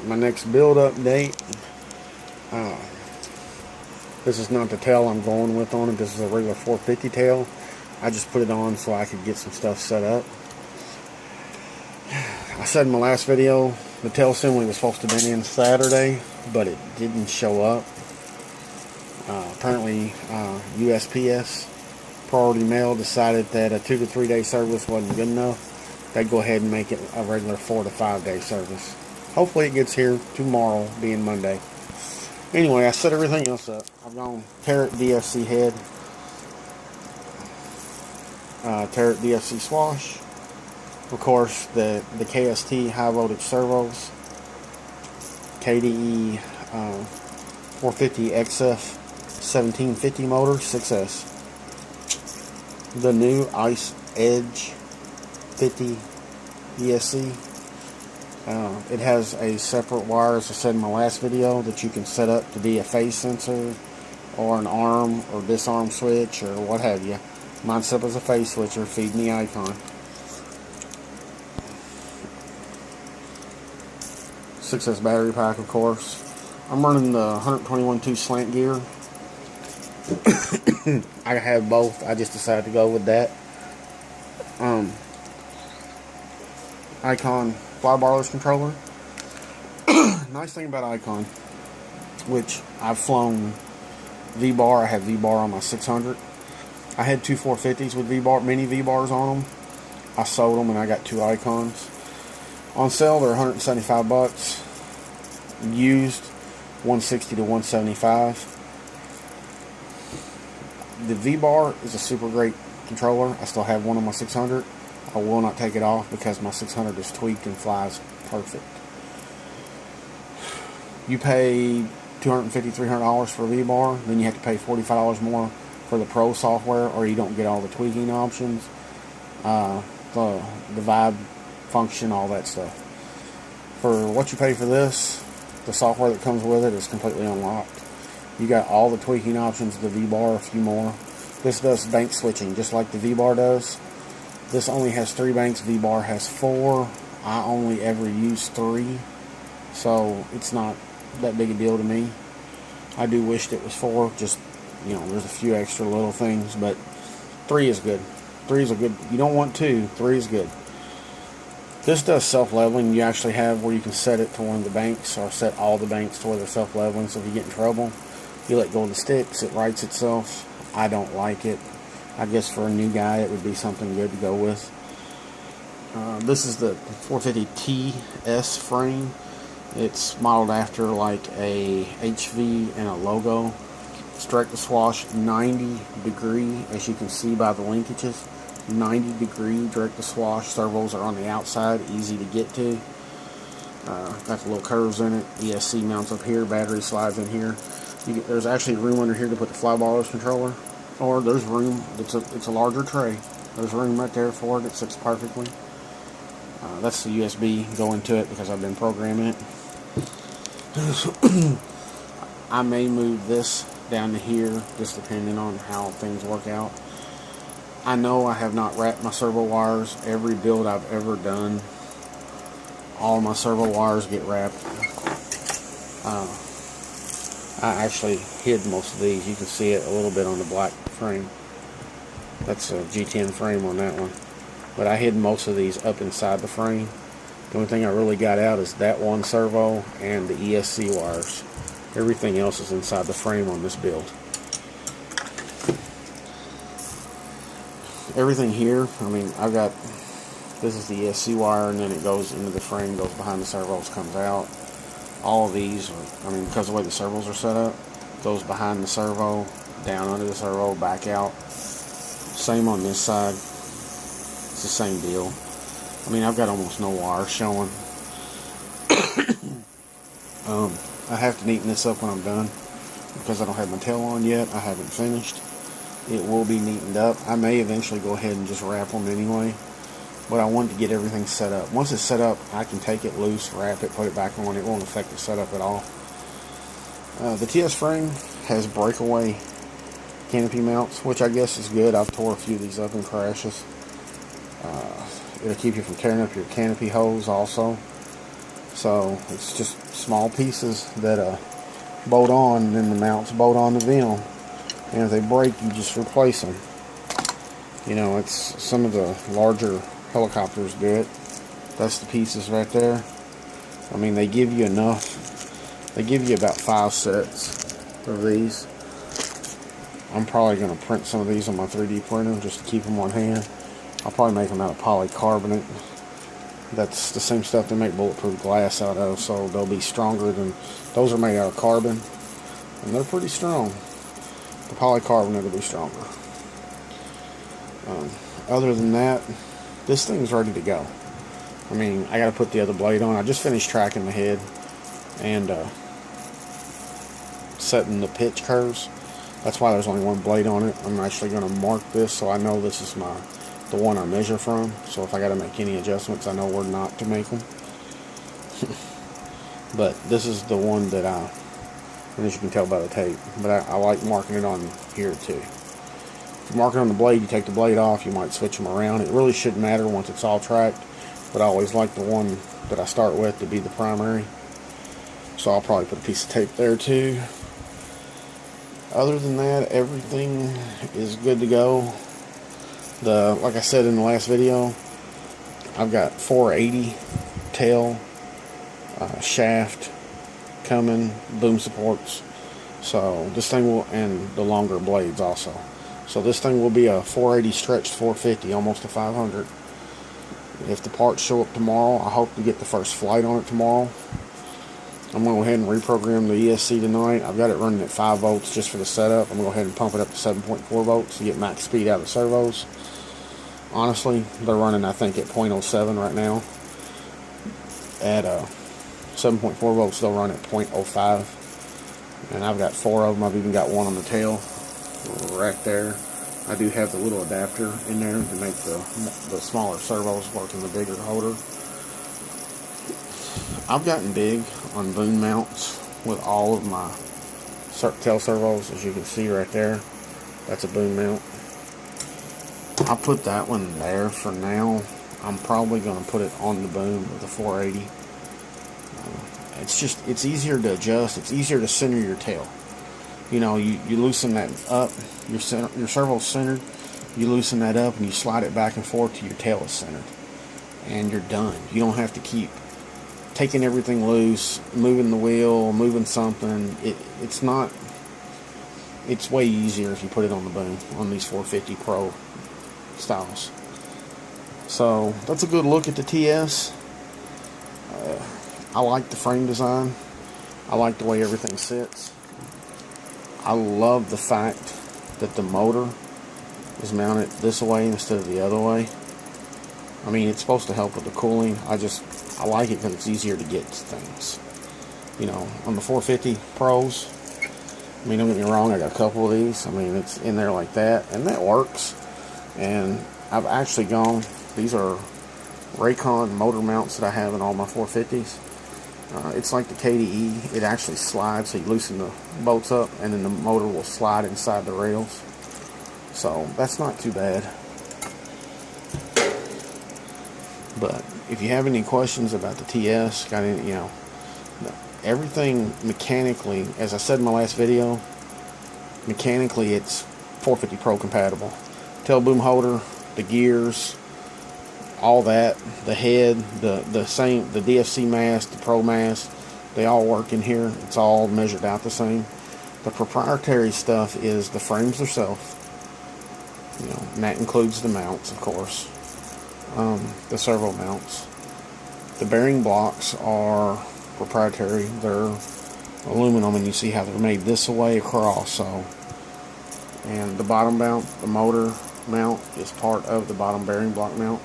Alright, my next build update. This is not the tail I'm going with on it. This is a regular 450 tail. I just put it on so I could get some stuff set up. I said in my last video, the tail assembly was supposed to have been in Saturday, but it didn't show up. Apparently, USPS Priority Mail decided that a 2 to 3 day service wasn't good enough. They'd go ahead and make it a regular 4 to 5 day service. Hopefully it gets here tomorrow, being Monday. Anyway, I set everything else up. I've gone Tarrant DFC head, Tarrant DFC swash, of course the KST high voltage servos, KDE 450 XF 1750 motor 6S, the new Ice Edge 50 ESC. It has a separate wire, as I said in my last video, that you can set up to be a phase sensor or an arm or disarm switch or what have you. Mine's set up as a phase switcher, feeding the icon. 6S battery pack, of course. I'm running the 121.2 slant gear. I have both. I just decided to go with that. Icon Flybarless controller. Nice thing about Icon, which I've flown V-bar. I have V-bar on my 600. I had two 450s with V-bar, mini V-bars on them. I sold them and I got two Icons. On sale, they're 175 bucks. Used, 160 to 175. The V-bar is a super great controller. I still have one on my 600. I will not take it off because my 600 is tweaked and flies perfect. You pay $250, $300 for a V-bar, then you have to pay $45 more for the Pro software, or you don't get all the tweaking options, the vibe function, all that stuff. For what you pay for this, the software that comes with it is completely unlocked. You got all the tweaking options, the V-bar, a few more. This does bank switching, just like the V-bar does. This only has 3 banks, V-bar has 4. I only ever use 3, so it's not that big a deal to me. I do wish it was 4, just, you know, there's a few extra little things, but 3 is good. 3 is a good, you don't want 2, 3 is good. This does self-leveling. You actually have where you can set it to one of the banks, or set all the banks to where they're self-leveling, so if you get in trouble, you let go of the sticks, it rights itself. I don't like it. I guess for a new guy it would be something good to go with. This is the 450TS frame. It's modeled after like a HV and a logo. It's direct to swash 90 degree, as you can see by the linkages. 90 degree direct to swash. Servos are on the outside, easy to get to. Got the little curves in it. ESC mounts up here, battery slides in here. There's actually room under here to put the Flybarless controller, or there's room. It's a larger tray. There's room right there for it. It sits perfectly. That's the USB going to it because I've been programming it. I may move this down to here, just depending on how things work out. I know I have not wrapped my servo wires. Every build I've ever done, all my servo wires get wrapped. I actually hid most of these. You can see it a little bit on the black frame. That's a G10 frame on that one. But I hid most of these up inside the frame. The only thing I really got out is that one servo and the ESC wires. Everything else is inside the frame on this build. Everything here, I mean, I've got, this is the ESC wire, and then it goes into the frame, goes behind the servos, comes out. All of these, I mean, because of the way the servos are set up, goes behind the servo, down under the servo, back out. Same on this side. It's the same deal. I mean, I've got almost no wire showing. I have to neaten this up when I'm done, because I don't have my tail on yet. I haven't finished. It will be neatened up. I may eventually go ahead and just wrap them anyway, but I want to get everything set up. Once it's set up, I can take it loose, wrap it, put it back on. It won't affect the setup at all. The TS frame has breakaway canopy mounts, which I guess is good. I've tore a few of these up in crashes. It'll keep you from tearing up your canopy hose also. So it's just small pieces that bolt on, and then the mounts bolt on to them. And if they break, you just replace them. You know, it's some of the larger helicopters do it. That's the pieces right there. I mean, they give you enough. They give you about 5 sets of these. I'm probably going to print some of these on my 3D printer just to keep them on hand. I'll probably make them out of polycarbonate. That's the same stuff they make bulletproof glass out of, so they'll be stronger than... Those are made out of carbon, and they're pretty strong. The polycarbonate will be stronger. Other than that, this thing's ready to go. I mean, I got to put the other blade on. I just finished tracking the head and setting the pitch curves. That's why there's only one blade on it. I'm actually going to mark this so I know this is the one I measure from. So if I got to make any adjustments, I know where not to make them. But this is the one that and as you can tell by the tape. But I like marking it on here too. If you mark it on the blade, you take the blade off, you might switch them around. It really shouldn't matter once it's all tracked. But I always like the one that I start with to be the primary. So I'll probably put a piece of tape there too. Other than that, everything is good to go. Like I said in the last video, I've got 480 tail, shaft coming, boom supports. So this thing will, and the longer blades also. So this thing will be a 480 stretched 450, almost a 500. If the parts show up tomorrow, I hope to get the first flight on it tomorrow. I'm going to go ahead and reprogram the ESC tonight. I've got it running at 5 volts just for the setup. I'm going to go ahead and pump it up to 7.4 volts to get max speed out of the servos. Honestly, they're running, I think, at 0.07 right now. At 7.4 volts, they'll run at 0.05. And I've got 4 of them. I've even got one on the tail right there. I do have the little adapter in there to make the smaller servos work in the bigger holder. I've gotten big on boom mounts with all of my tail servos, as you can see right there. That's a boom mount. I'll put that one there for now. I'm probably going to put it on the boom with the 480. It's easier to adjust. It's easier to center your tail. You know, you loosen that up. Your servo's centered. You loosen that up and you slide it back and forth till your tail is centered. And you're done. You don't have to keep taking everything loose, moving the wheel, moving something. It's not. It's way easier if you put it on the boom on these 450 Pro styles. So that's a good look at the TS. I like the frame design. I like the way everything sits. I love the fact that the motor is mounted this way instead of the other way. I mean, it's supposed to help with the cooling. I like it because it's easier to get things. You know, on the 450 Pros, I mean, don't get me wrong, I got a couple of these. I mean, it's in there like that, and that works. And I've actually gone, these are Raycon motor mounts that I have in all my 450s. It's like the KDE. It actually slides, so you loosen the bolts up, and then the motor will slide inside the rails. So that's not too bad. But if you have any questions about the TS, got any, you know, everything mechanically, as I said in my last video, mechanically it's 450 Pro compatible. Tail boom holder, the gears, all that, the head, the same, the DFC mast, the Pro mast, they all work in here. It's all measured out the same. The proprietary stuff is the frames themselves, you know, and that includes the mounts, of course, the servo mounts. The bearing blocks are proprietary. They're aluminum, and you see how they're made this way across. So, and the bottom mount, the motor mount, is part of the bottom bearing block mount.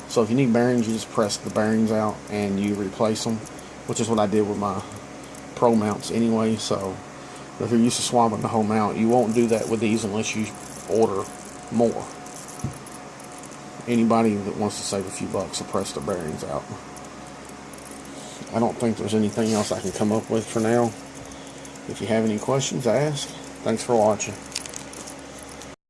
So if you need bearings, you just press the bearings out and you replace them, which is what I did with my Pro mounts anyway. So if you're used to swapping the whole mount, you won't do that with these unless you order more. Anybody that wants to save a few bucks will press the bearings out. I don't think there's anything else I can come up with for now. If you have any questions, ask. Thanks for watching.